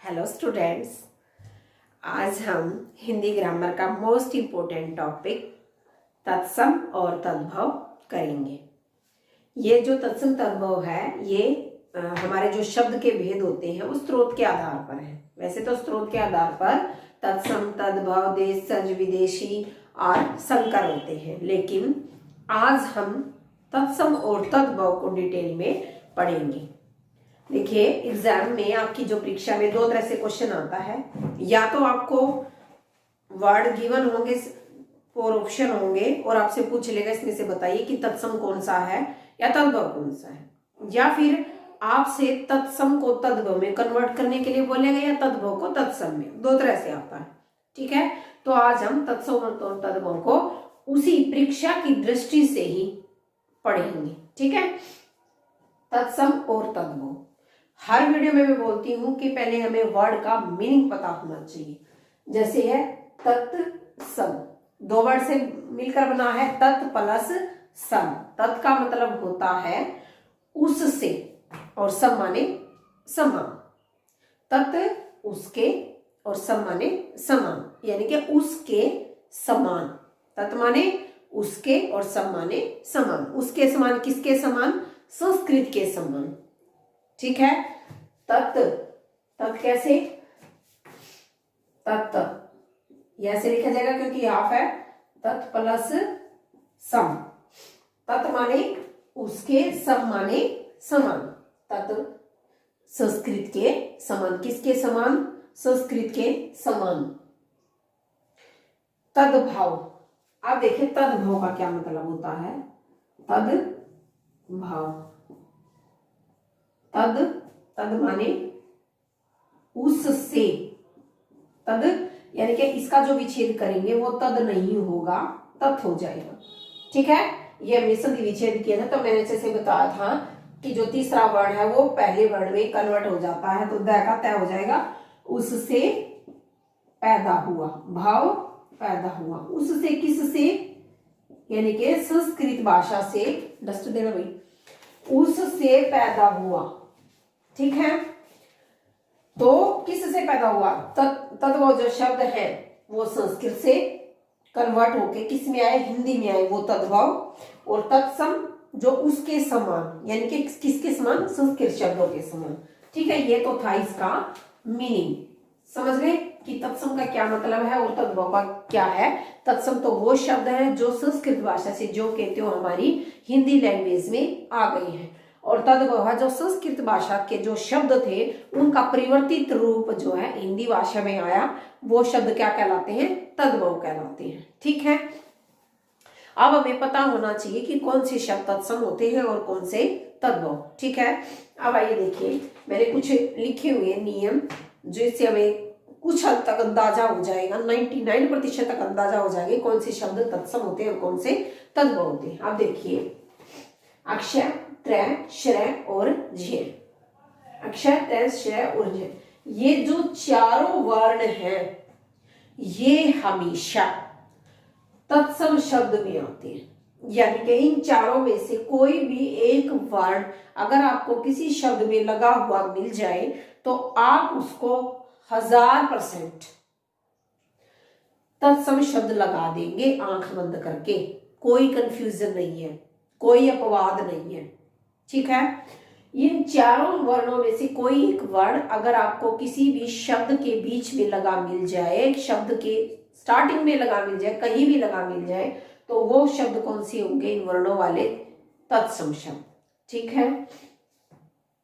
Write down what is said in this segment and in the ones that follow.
Hello students, आज हम Hindi grammar का मोस्ट इम्पोर्टेंट टॉपिक तत्सम और तद्भव करेंगे। ये जो तत्सम तद्भव है ये हमारे जो शब्द के भेद होते हैं वो स्रोत के आधार पर है। वैसे तो स्रोत के आधार पर तत्सम, तद्भव, देशज, विदेशी और संकर होते हैं, लेकिन आज हम तत्सम और तद्भव को डिटेल में पढ़ेंगे। देखिए, एग्जाम में आपकी जो परीक्षा में दो तरह से क्वेश्चन आता है। या तो आपको वर्ड गिवन होंगे, फोर ऑप्शन होंगे और आपसे पूछ लेगा इसमें से बताइए कि तत्सम कौन सा है या तद्भव कौन सा है, या फिर आपसे तत्सम को तद्भव में कन्वर्ट करने के लिए बोलेगा या तद्भव को तत्सम में। दो तरह से आता है, ठीक है। तो आज हम तत्सम और तद्भव को उसी परीक्षा की दृष्टि से ही पढ़ेंगे, ठीक है। तत्सम और तद्भव हर वीडियो में मैं बोलती हूं कि पहले हमें वर्ड का मीनिंग पता होना चाहिए। जैसे है तत्सम, दो वर्ड से मिलकर बना है, तत् प्लस सम। तत् का मतलब होता है उससे और सम माने समान। तत् उसके और सम माने समान, यानी कि उसके समान। तत् माने उसके और सम माने समान। उसके समान किसके समान? संस्कृत के समान, ठीक है। तत्, तत् कैसे? तत् ऐसे लिखा जाएगा क्योंकि हाफ है। तत् प्लस सम। तत् माने उसके, सम माने समान। तत् संस्कृत के समान। किसके समान? संस्कृत के समान। तद्भव, आप देखिए तद्भव का क्या मतलब होता है। तद्भव, तद माने उससे। तद यानी कि इसका जो विच्छेद करेंगे वो तद नहीं होगा, तत् हो जाएगा, ठीक है। ये हमने संधि विच्छेद किया था, तो मैंने जैसे बताया था कि जो तीसरा वर्ण है वो पहले वर्ण में कन्वर्ट हो जाता है, तो द का तय हो जाएगा। उससे पैदा हुआ, भाव पैदा हुआ। उससे किससे? यानी कि संस्कृत भाषा से। डस्ट देना भाई। उससे पैदा हुआ, ठीक है। तो किससे पैदा हुआ? तद्भव जो शब्द है वो संस्कृत से कन्वर्ट होके किस में आए? हिंदी में आए, वो तद्भव। और तत्सम जो उसके समान, यानी कि किसके समान? संस्कृत शब्दों के समान, ठीक है। ये तो था इसका मीनिंग। समझ गए कि तत्सम का क्या मतलब है और तद्भव का क्या है। तत्सम तो वो शब्द है जो संस्कृत भाषा से जो कहते हो हमारी हिंदी लैंग्वेज में आ गए हैं, और तद्भव जो संस्कृत भाषा के जो शब्द थे उनका परिवर्तित रूप जो है हिंदी भाषा में आया, वो शब्द क्या कहलाते हैं? तद्भव कहलाते हैं, ठीक है। अब हमें पता होना चाहिए कि कौन से शब्द तत्सम होते हैं और कौन से तद्भव, ठीक है। अब आइए देखिए, मैंने कुछ लिखे हुए नियम जिससे हमें कुछ हद तक अंदाजा हो जाएगा, 99% तक अंदाजा हो जाएगा कौन से शब्द तत्सम होते हैं और कौन से तद्भव होते हैं। अब देखिए, अक्षर, त्रय, श्रय और झय। अक्षर, त्रय, श्रय और झय, ये जो चारों वर्ण हैं ये हमेशा तत्सम शब्द में आते हैं। यानी कि इन चारों में से कोई भी एक वर्ण अगर आपको किसी शब्द में लगा हुआ मिल जाए तो आप उसको 1000% तत्सम शब्द लगा देंगे आंख बंद करके। कोई कंफ्यूजन नहीं है, कोई अपवाद नहीं है, ठीक है। इन चारों वर्णों में से कोई एक वर्ण अगर आपको किसी भी शब्द के बीच में लगा मिल जाए, शब्द के स्टार्टिंग में लगा मिल जाए, कहीं भी लगा मिल जाए, तो वो शब्द कौन से होंगे? इन वर्णों वाले तत्सम शब्द, ठीक है।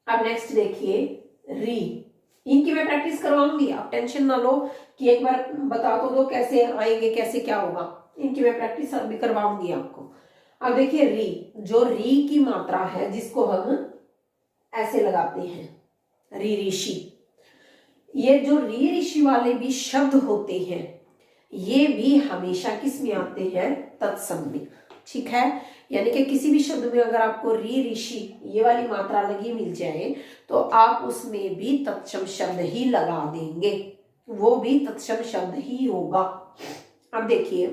अब नेक्स्ट देखिए, री। इनकी मैं प्रैक्टिस करवाऊंगी, आप टेंशन ना लो कि एक बार बता तो दो कैसे आएंगे, कैसे क्या होगा। इनकी मैं प्रैक्टिस अभी करवाऊंगी आपको। अब देखिए, री, जो री की मात्रा है जिसको हम ऐसे लगाते हैं, री ऋषि। ये जो री ऋषि वाले भी शब्द होते हैं ये भी हमेशा किस में आते हैं? तत्सम में, ठीक है। यानी कि किसी भी शब्द में अगर आपको री ऋषि ये वाली मात्रा लगी मिल जाए तो आप उसमें भी तत्सम शब्द ही लगा देंगे, वो भी तत्सम शब्द ही होगा। अब देखिए,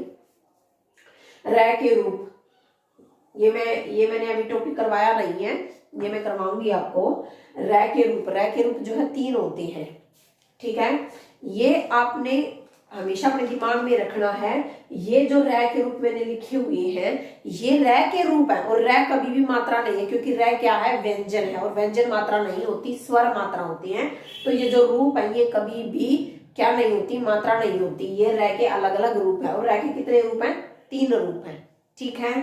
रै के रूप, ये मैंने अभी टॉपिक करवाया नहीं है, ये मैं करवाऊंगी आपको। रै के रूप जो है 3 होते हैं। ठीक है, ये आपने हमेशा अपने दिमाग में रखना है। ये जो रह के रूप मैंने लिखे हुए हैं ये रह के रूप है, और रह कभी भी मात्रा नहीं है, क्योंकि रह क्या है, व्यंजन है, और व्यंजन मात्रा नहीं होती, स्वर मात्रा होती है। तो ये जो रूप है ये कभी भी क्या नहीं होती, मात्रा नहीं होती। ये रह के अलग अलग रूप है, और रह के कितने रूप हैं, 3 रूप हैं। ठीक है,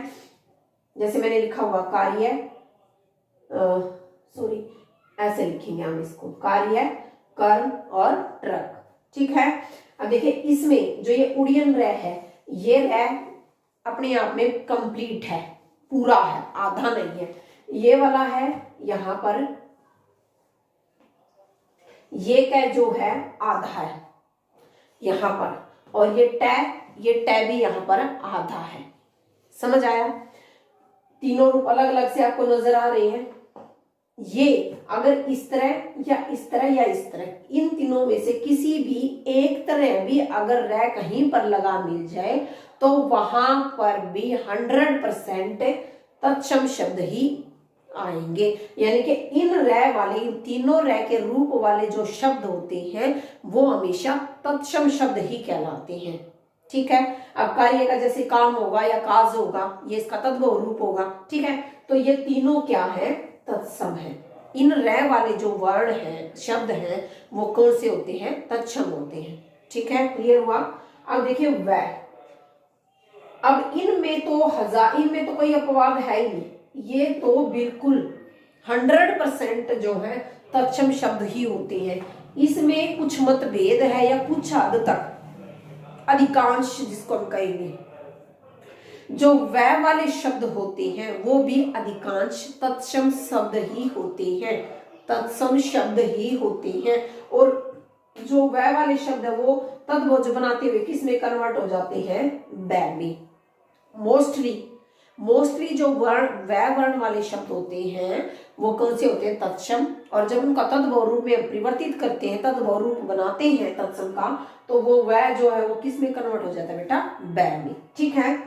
जैसे मैंने लिखा हुआ कार्य, सॉरी ऐसे लिखेंगे हम इसको, कार्य, कर्म और ट्रक। ठीक है, अब देखिए इसमें जो ये उड़ियन रह है, ये रह अपने आप में कंप्लीट है, पूरा है, आधा नहीं है। ये वाला है यहां पर, ये कै जो है आधा है यहां पर, और ये टै भी यहां पर आधा है। समझ आया? तीनों रूप अलग अलग से आपको नजर आ रहे हैं। ये अगर इस तरह या इस तरह या इस तरह, इन तीनों में से किसी भी एक तरह भी अगर रह कहीं पर लगा मिल जाए तो वहां पर भी 100% तत्सम शब्द ही आएंगे। यानी कि इन रह वाले, इन तीनों रह के रूप वाले जो शब्द होते हैं वो हमेशा तत्सम शब्द ही कहलाते हैं। ठीक है, अब कार्य का जैसे काम होगा या काज होगा, ये इसका तद्भव रूप होगा। ठीक है, तो ये तीनों क्या है, तत्सम है। इन रह वाले जो वर्ण हैं, शब्द हैं, वो कौन से होते हैं, तत्सम होते हैं। ठीक है, क्लियर हुआ? अब देखिए वह, अब इनमें तो कोई अपवाद है ही नहीं, ये तो बिल्कुल 100% जो है तत्सम शब्द ही होते हैं। इसमें कुछ मतभेद है या कुछ हद तक, अधिकांश जिसको हम कहेंगे, जो वह वाले शब्द होते हैं वो भी अधिकांश तत्सम शब्द ही होते हैं, तत्सम शब्द ही होते हैं। और जो वह वाले शब्द है वो तद्भुज बनाते हुए किस में कन्वर्ट हो जाते हैं, वह में। मोस्टली जो वह वर्ण वाले शब्द होते हैं वो कौन से होते हैं, तत्सम। और जब उनका तद्भव रूप में परिवर्तित करते हैं, तद्भव रूप बनाते हैं तत्सम का, तो वो वह जो है वो किस में कन्वर्ट हो जाता है बेटा, वह में। ठीक है,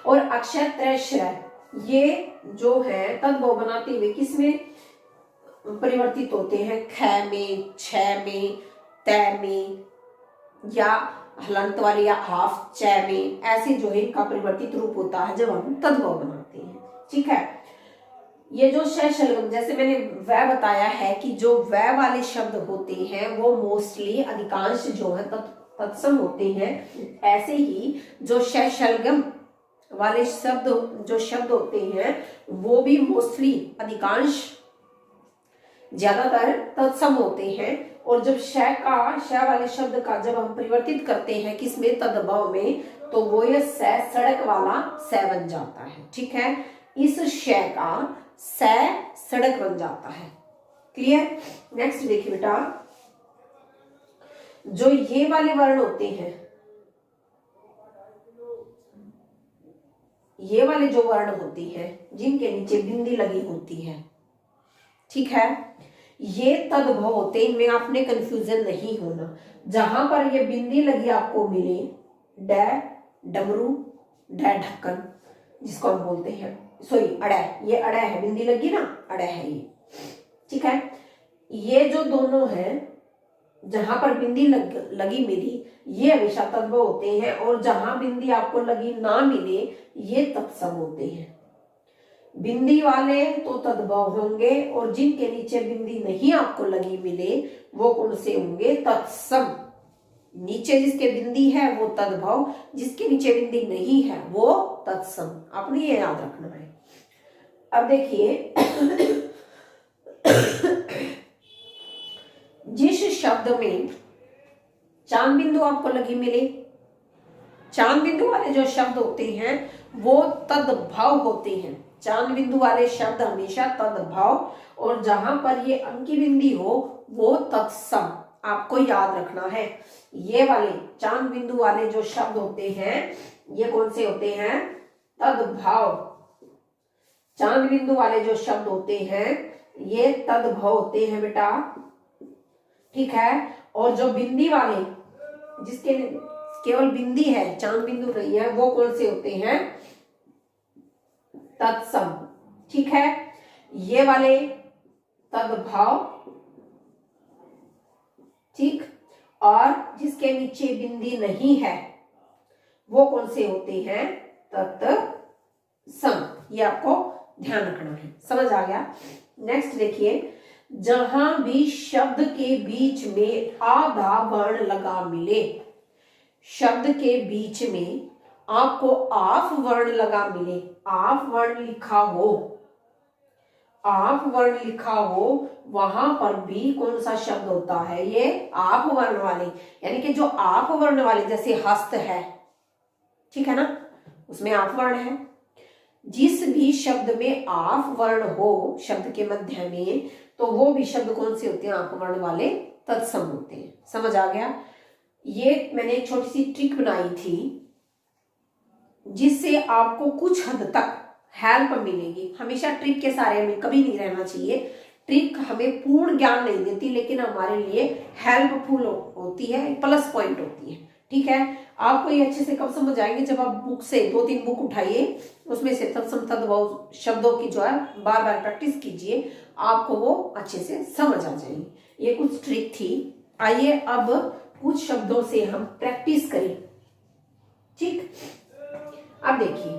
और अक्षर त्रैश्रय ये जो है तद्भव बनाते हुए किस में परिवर्तित होते हैं, ख में, छ में, तय में, या हलंत वाले या हाफ च में, ऐसे जो है इनका परिवर्तित रूप होता है जब हम तद्भव बनाते हैं। ठीक है, ये जो शलगम, जैसे मैंने वह बताया है कि जो वह वाले शब्द होते हैं वो मोस्टली अधिकांश जो है तत्सम होते हैं। ऐसे ही जो शलगम वाले शब्द होते हैं वो भी मोस्टली, अधिकांश, ज्यादातर तत्सम होते हैं। और जब श वाले शब्द का जब हम परिवर्तित करते हैं किसमें, तद्भव में, तो वो ये सड़क वाला स बन जाता है। ठीक है, इस श का स सड़क बन जाता है। क्लियर? नेक्स्ट देखिए बेटा, जो ये वाले वर्ण होते हैं, ये वाले जो वर्ण होती है जिनके नीचे बिंदी लगी होती है, ठीक है, ये तद्भव होते, इनमें आपने कंफ्यूजन नहीं होना। जहां पर ये बिंदी लगी आपको मिले, ड, डमरू, ढक्कन जिसको हम बोलते हैं, सॉरी अड़य, ये अड़य है, बिंदी लगी ना, अड़य है ये। ठीक है, ये जो दोनों हैं जहां पर बिंदी लगी मिली ये हमेशा तद्भव होते हैं, और जहां बिंदी आपको लगी ना मिले ये तत्सम होते हैं। बिंदी वाले तो तद्भव होंगे, और जिनके नीचे बिंदी नहीं आपको लगी मिले वो कौन से होंगे, तत्सम। नीचे जिसके बिंदी है वो तद्भव, जिसके नीचे बिंदी नहीं है वो तत्सम। आपने ये याद रखना है। अब देखिए जिस शब्द में चांद बिंदु आपको लगी मिले, चांद बिंदु वाले जो शब्द होते हैं वो तद्भव होते हैं। चांद बिंदु वाले शब्द हमेशा तद्भव, और जहां पर ये अंकी बिंदी हो वो तत्सम। आपको याद रखना है, ये वाले चांद बिंदु वाले जो शब्द होते हैं ये कौन से होते हैं, तद्भव। चांद बिंदु वाले जो शब्द होते हैं ये तद्भव होते हैं बेटा। ठीक है, और जो बिंदी वाले, जिसके केवल बिंदी है, चांद बिंदु नहीं है, वो कौन से होते हैं, तत्सम। ठीक है, ये वाले तद्भव, और जिसके नीचे बिंदी नहीं है वो कौन से होते हैं? तत्सम। ये आपको ध्यान रखना है। समझ आ गया? नेक्स्ट देखिए, जहां भी शब्द के बीच में आधा वर्ण लगा मिले, शब्द के बीच में आपको आफ वर्ण लगा मिले, आफ वर्ण लिखा हो, आप वर्ण लिखा हो, वहां पर भी कौन सा शब्द होता है? ये आप वर्ण वाले, यानी कि जो आप वर्ण वाले, जैसे हस्त है, ठीक है ना, उसमें आप वर्ण है। जिस भी शब्द में आप वर्ण हो शब्द के मध्य में, तो वो भी शब्द कौन से होते हैं? आप वर्ण वाले तत्सम होते हैं। समझ आ गया? ये मैंने एक छोटी सी ट्रिक बनाई थी जिससे आपको कुछ हद तक हेल्प मिलेगी। हमेशा ट्रिक के सहारे में कभी नहीं रहना चाहिए। ट्रिक हमें पूर्ण ज्ञान नहीं देती, लेकिन हमारे लिए हेल्पफुल होती है, प्लस पॉइंट होती है। ठीक है, आपको ये अच्छे से कब समझ आएंगे? जब आप बुक से 2-3 बुक उठाइए, उसमें से तत्सम तद्भव शब्दों की जो है बार बार प्रैक्टिस कीजिए, आपको वो अच्छे से समझ आ जाएंगे। ये कुछ ट्रिक थी। आइए अब कुछ शब्दों से हम प्रैक्टिस करें। ठीक, अब देखिए,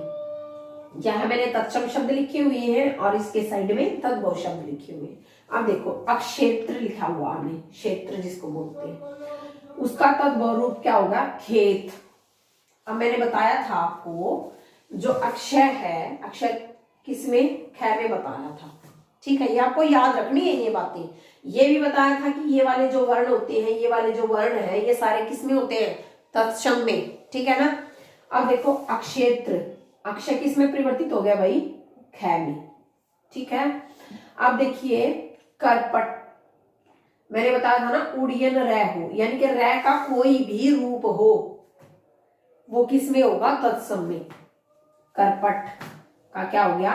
यहाँ मैंने तत्सम शब्द लिखे हुए हैं और इसके साइड में तद्भव शब्द लिखे हुए हैं। अब देखो, अक्षेत्र लिखा हुआ हमने, क्षेत्र जिसको बोलते हैं, उसका तद्भव रूप क्या होगा? खेत। अब मैंने बताया था आपको, जो अक्षय है, अक्षय किसमें? ख में बताया था। ठीक है, ये आपको याद रखनी है ये बातें। ये भी बताया था कि ये वाले जो वर्ण होते हैं, ये वाले जो वर्ण है, ये सारे किसमें होते हैं? तत्सम में। ठीक है ना? अब देखो, अक्षेत्र, अक्षय किस में परिवर्तित हो गया भाई? ख में। ठीक है, अब देखिए, करपट, मैंने बताया था ना, उड़ियन रह हो, यानी कि रह का कोई भी रूप हो, वो किस में होगा? तत्सम में। करपट का क्या हो गया?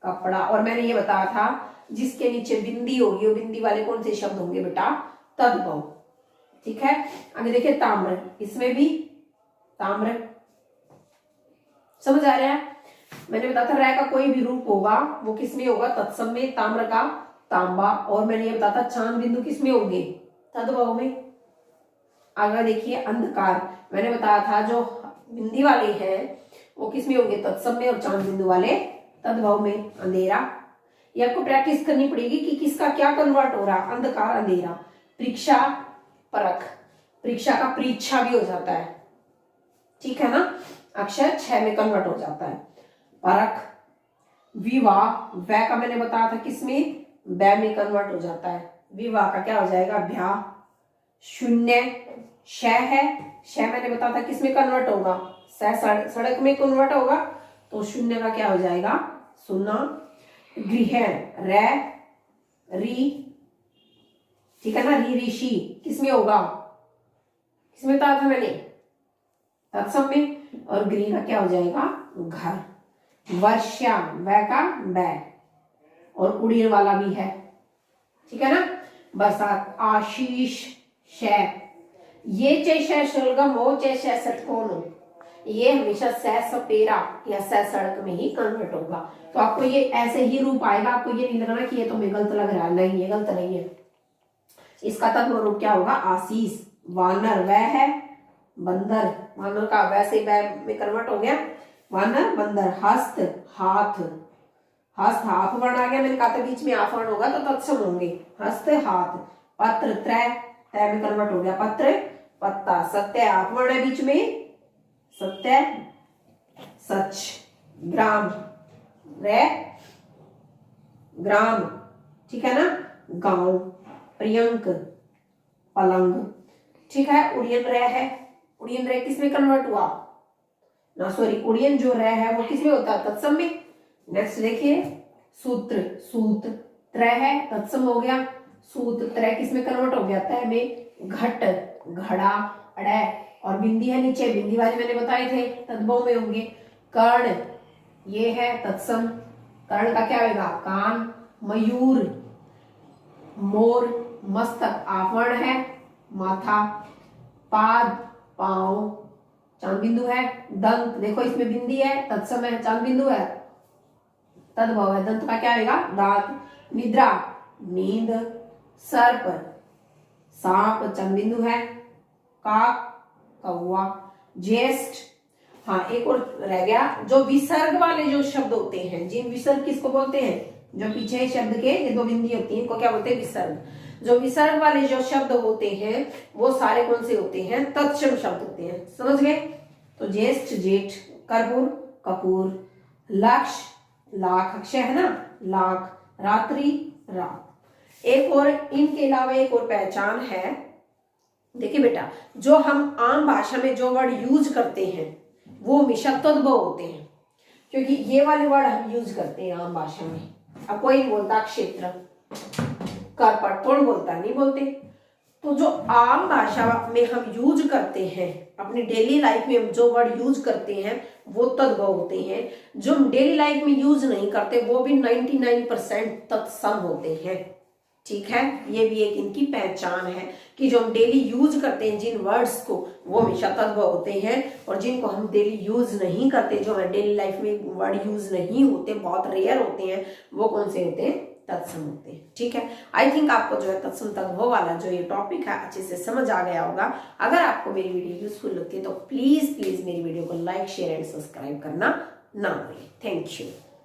कपड़ा। और मैंने ये बताया था, जिसके नीचे बिंदी होगी, वो बिंदी वाले कौन से शब्द होंगे बेटा? तद्भव। ठीक है, आगे देखिए, ताम्र, इसमें भी ताम्र। समझ आ रहा है? मैंने बताया था, रह का कोई भी रूप होगा वो किसमें होगा? तत्सम में। ताम्र का तांबा। और मैंने ये बताया था, चांद बिंदु किसमें होंगे? तद्भव में। आगे देखिए, अंधकार, मैंने बताया था, जो बिंदी वाले हैं वो किसमें होंगे? तत्सम में। और चांद बिंदु वाले तद्भव में। अंधेरा, ये आपको प्रैक्टिस करनी पड़ेगी कि किसका क्या कन्वर्ट हो रहा है। अंधकार, अंधेरा। परीक्षा, परख, परीक्षा का परीक्षा भी हो जाता है। ठीक है ना? अक्षर 6 में कन्वर्ट हो जाता है। परख, विवाह, वह का मैंने बताया था किसमें? बै में कन्वर्ट हो जाता है। विवाह का क्या हो जाएगा? ब्याह। शून्य, शह है, शह मैंने बताया था किसमें कन्वर्ट होगा? सड़क में कन्वर्ट होगा, तो शून्य का क्या हो जाएगा? सुना। गृह, रै, री, ठीक है ना? री, ऋषि किसमें होगा? किसमें बताया था मैंने? तत्सम में। और गृह का क्या हो जाएगा? घर। वर्षा, वह का बै, और उड़ीन वाला भी है। ठीक है ना? बरसात, आशीष, शय, ये चाहे शय शलगम हो, चाहे शय षटकोण हो, ये हमेशा सह सपेरा या सह सड़क में ही कन्वर्ट होगा। तो आपको ये ऐसे ही रूप आएगा। आपको ये नहीं लगना कि ये तो मैं गलत लग रहा है, नहीं, ये गलत नहीं है। इसका तत्व रूप क्या होगा? आशीष। वानर, वह है, बंदर, वानर का वैसे वह में कन्वर्ट हो गया, वानर, बंदर। हस्त, हाथ, हस्त हाफ वर्ण आ गया, मैंने कहा था बीच में हाफ वर्ण होगा तो तत्सम होंगे। हस्त, हाथ। पत्र, त्रय, तय में कन्वर्ट हो गया, पत्र, पत्ता। सत्य, हाफ वर्ण है बीच में, सत्य, सच। ग्राम, रे, ग्राम, ठीक है ना? गांव। प्रियंक, पलंग। ठीक है, उड़ियन रह है, उड़ियन रह किसमें कन्वर्ट हुआ? ना सॉरी, उड़ियन जो रह है वो किसमें होता है? तत्सम में। नेक्स्ट देखिए, सूत्र, सूत, त्रय है, तत्सम हो गया। सूत, त्रय किसमें कन्वर्ट हो गया? तय में। घट, घड़ा, अड़य, और बिंदी है नीचे, बिंदी वाले मैंने बताए थे तद्भव में होंगे। कर्ण, ये है तत्सम, कर्ण का क्या होगा? कान। मयूर, मोर। मस्तक, आवरण है, माथा। पाद, पांव, चांद बिंदु है। दंत, देखो इसमें बिंदी है, तत्सम है, चांद बिंदु है, तद्भव है। दंत का क्या होगा? दांत। निद्रा, नींद। सर्प, सांप चंद बिंदु है, काक कौवा, ज्येष्ठ। हाँ एक और रह गया, जो विसर्ग वाले जो शब्द होते हैं, जिन विसर्ग किसको बोलते हैं, जो पीछे शब्द के ये दो बिंदी होती है इनको क्या बोलते हैं, विसर्ग। जो विसर्ग वाले जो शब्द होते हैं वो सारे कौन से होते हैं, तत्सम शब्द होते हैं, समझ गए। तो ज्येष्ठ जेठ, कर्पूर कपूर, लक्ष्य लाख, अक्षय है ना लाख, रात्रि रात। एक और इनके अलावा एक और पहचान है, देखिए बेटा, जो हम आम भाषा में जो वर्ड यूज करते हैं वो हमेशा तद्भव होते हैं, क्योंकि ये वाले वर्ड हम यूज करते हैं आम भाषा में। अब कोई नहीं बोलता क्षेत्र, करपट, कौन बोलता, नहीं बोलते। तो जो आम भाषा में हम यूज करते हैं, अपनी डेली लाइफ में हम जो वर्ड यूज करते हैं वो तद्भव होते हैं। जो हम डेली लाइफ में यूज नहीं करते वो भी 99% तत्सम होते हैं, ठीक है। ये भी एक इनकी पहचान है कि जो हम डेली यूज करते हैं जिन वर्ड्स को, वो हमेशा तद्भव होते हैं, और जिनको हम डेली यूज नहीं करते, जो हमारे डेली लाइफ में वर्ड यूज नहीं होते, बहुत रेयर होते हैं, वो कौन से होते हैं, तत्सम होते हैं, ठीक है। आई थिंक आपको जो है तत्सम तद्भव वाला जो ये टॉपिक है अच्छे से समझ आ गया होगा। अगर आपको मेरी वीडियो यूजफुल लगती है तो प्लीज मेरी वीडियो को लाइक शेयर एंड सब्सक्राइब करना ना भूलें। Thank you.